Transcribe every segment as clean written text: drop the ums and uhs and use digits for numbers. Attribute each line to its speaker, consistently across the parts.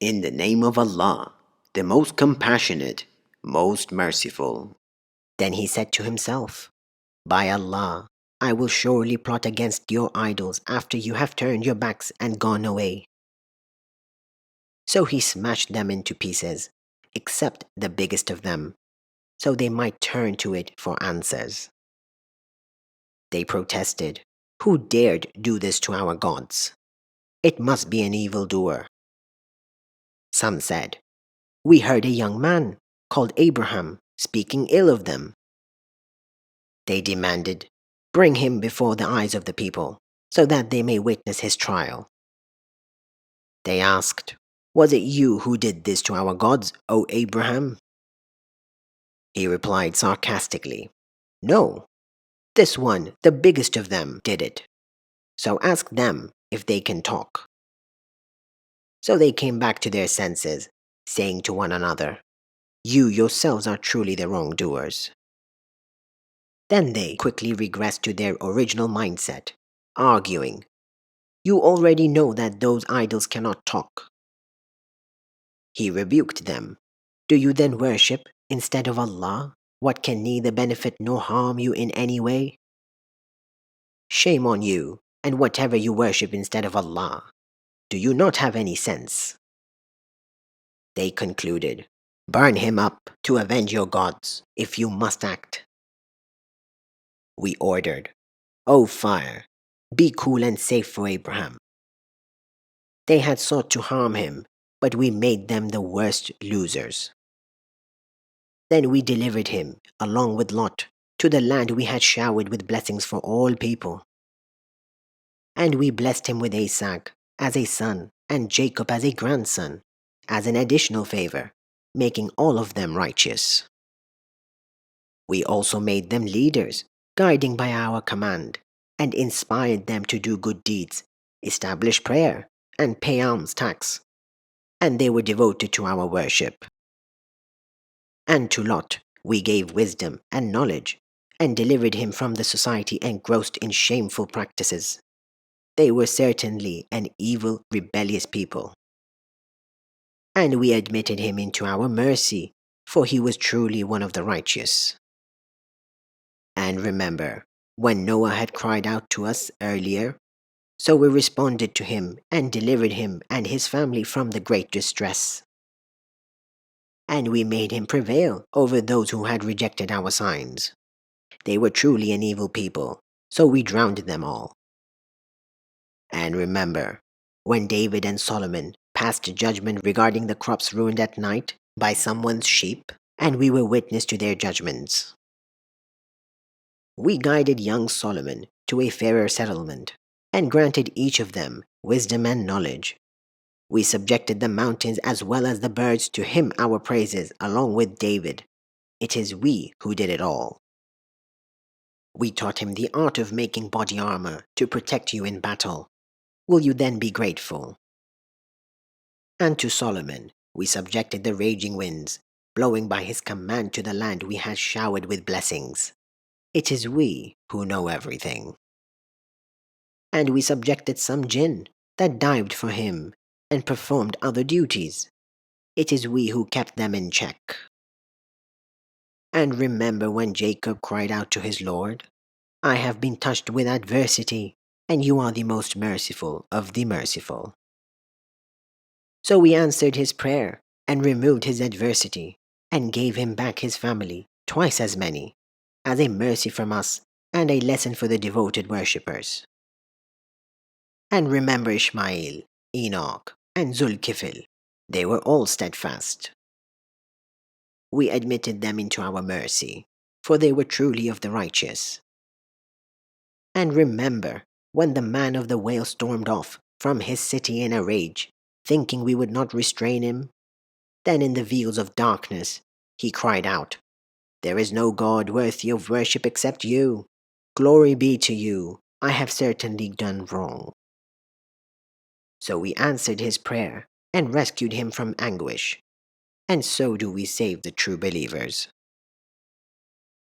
Speaker 1: In the name of Allah, the most compassionate, most merciful. Then he said to himself, By Allah, I will surely plot against your idols after you have turned your backs and gone away. So he smashed them into pieces, except the biggest of them, so they might turn to it for answers. They protested, Who dared do this to our gods? It must be an evildoer. Some said, We heard a young man called Abraham speaking ill of them. They demanded, Bring him before the eyes of the people, so that they may witness his trial. They asked, Was it you who did this to our gods, O Abraham? He replied sarcastically, No, this one, the biggest of them, did it. So ask them if they can talk. So they came back to their senses, saying to one another, You yourselves are truly the wrongdoers. Then they quickly regressed to their original mindset, arguing, You already know that those idols cannot talk. He rebuked them, Do you then worship, instead of Allah, what can neither benefit nor harm you in any way? Shame on you, and whatever you worship instead of Allah. Do you not have any sense? They concluded, Burn him up to avenge your gods, if you must act. We ordered, O fire, be cool and safe for Abraham. They had sought to harm him, but we made them the worst losers. Then we delivered him, along with Lot, to the land we had showered with blessings for all people. And we blessed him with Isaac as a son and Jacob as a grandson, as an additional favor, making all of them righteous. We also made them leaders, guiding by our command, and inspired them to do good deeds, establish prayer, and pay alms tax. And they were devoted to our worship. And to Lot we gave wisdom and knowledge, and delivered him from the society engrossed in shameful practices. They were certainly an evil, rebellious people. And we admitted him into our mercy, for he was truly one of the righteous. And remember, when Noah had cried out to us earlier, so we responded to him and delivered him and his family from the great distress. And we made him prevail over those who had rejected our signs. They were truly an evil people, so we drowned them all. And remember, when David and Solomon passed judgment regarding the crops ruined at night by someone's sheep, and we were witness to their judgments. We guided young Solomon to a fairer settlement, and granted each of them wisdom and knowledge. We subjected the mountains as well as the birds to him our praises along with David. It is we who did it all. We taught him the art of making body armor to protect you in battle. Will you then be grateful? And to Solomon we subjected the raging winds, blowing by his command to the land we had showered with blessings. It is we who know everything. And we subjected some jinn that dived for him and performed other duties. It is we who kept them in check. And remember when Jacob cried out to his Lord, I have been touched with adversity, and you are the most merciful of the merciful. So we answered his prayer and removed his adversity and gave him back his family, twice as many, as a mercy from us and a lesson for the devoted worshippers. And remember Ishmael, Enoch, and Zulkifil. They were all steadfast. We admitted them into our mercy, for they were truly of the righteous. And remember when the man of the whale stormed off from his city in a rage, thinking we would not restrain him? Then in the veils of darkness he cried out, There is no God worthy of worship except you. Glory be to you. I have certainly done wrong. So we answered his prayer and rescued him from anguish. And so do we save the true believers.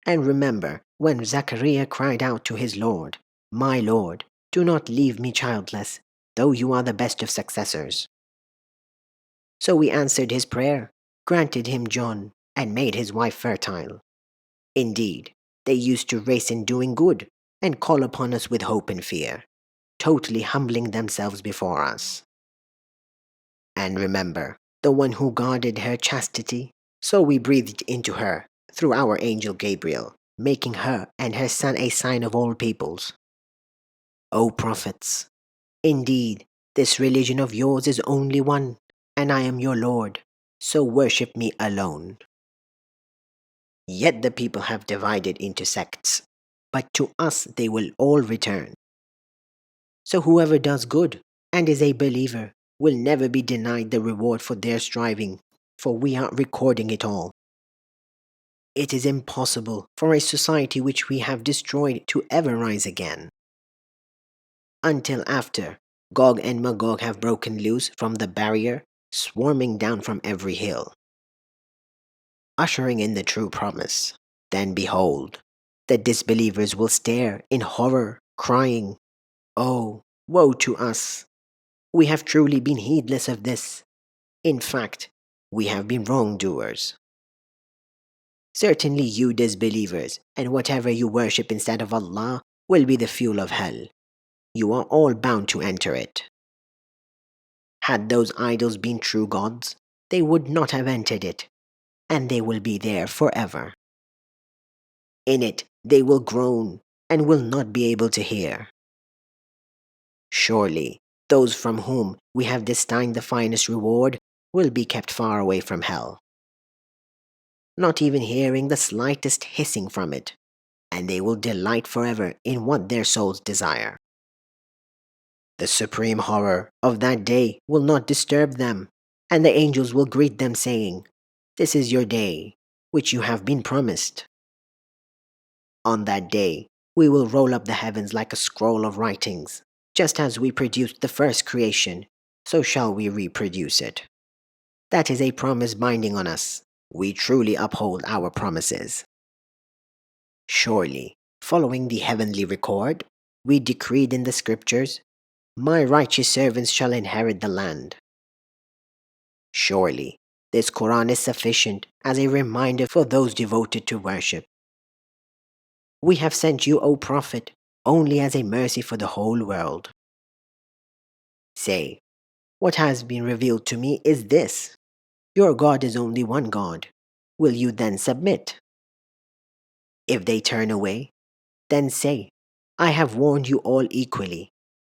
Speaker 1: And remember when Zachariah cried out to his Lord, My Lord, do not leave me childless, though you are the best of successors. So we answered his prayer, granted him John, and made his wife fertile. Indeed, they used to race in doing good and call upon us with hope and fear, totally humbling themselves before us. And remember, the one who guarded her chastity, so we breathed into her through our angel Gabriel, making her and her son a sign of all peoples. O prophets, indeed, this religion of yours is only one, and I am your Lord, so worship me alone. Yet the people have divided into sects, but to us they will all return. So whoever does good and is a believer will never be denied the reward for their striving, for we are recording it all. It is impossible for a society which we have destroyed to ever rise again. Until after Gog and Magog have broken loose from the barrier, swarming down from every hill, ushering in the true promise. Then behold, the disbelievers will stare in horror, crying, "Oh, woe to us! We have truly been heedless of this. In fact, we have been wrongdoers." Certainly you disbelievers, and whatever you worship instead of Allah, will be the fuel of hell. You are all bound to enter it. Had those idols been true gods, they would not have entered it, and they will be there forever. In it they will groan, and will not be able to hear. Surely, those from whom we have destined the finest reward will be kept far away from hell, not even hearing the slightest hissing from it, and they will delight forever in what their souls desire. The supreme horror of that day will not disturb them, and the angels will greet them saying, "This is your day, which you have been promised." On that day, we will roll up the heavens like a scroll of writings. Just as we produced the first creation, so shall we reproduce it. That is a promise binding on us. We truly uphold our promises. Surely, following the heavenly record, we decreed in the scriptures, "My righteous servants shall inherit the land." Surely, this Quran is sufficient as a reminder for those devoted to worship. We have sent you, O Prophet, only as a mercy for the whole world. Say, what has been revealed to me is this: your God is only one God. Will you then submit? If they turn away, then say, I have warned you all equally.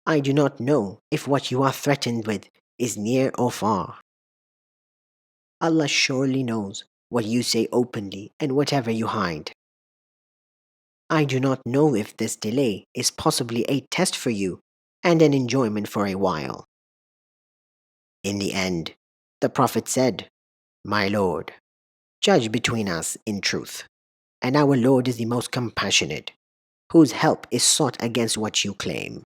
Speaker 1: I do not know if what you are threatened with is near or far. Allah surely knows what you say openly and whatever you hide. I do not know if this delay is possibly a test for you and an enjoyment for a while. In the end, the Prophet said, My Lord, judge between us in truth, and our Lord is the most compassionate, whose help is sought against what you claim.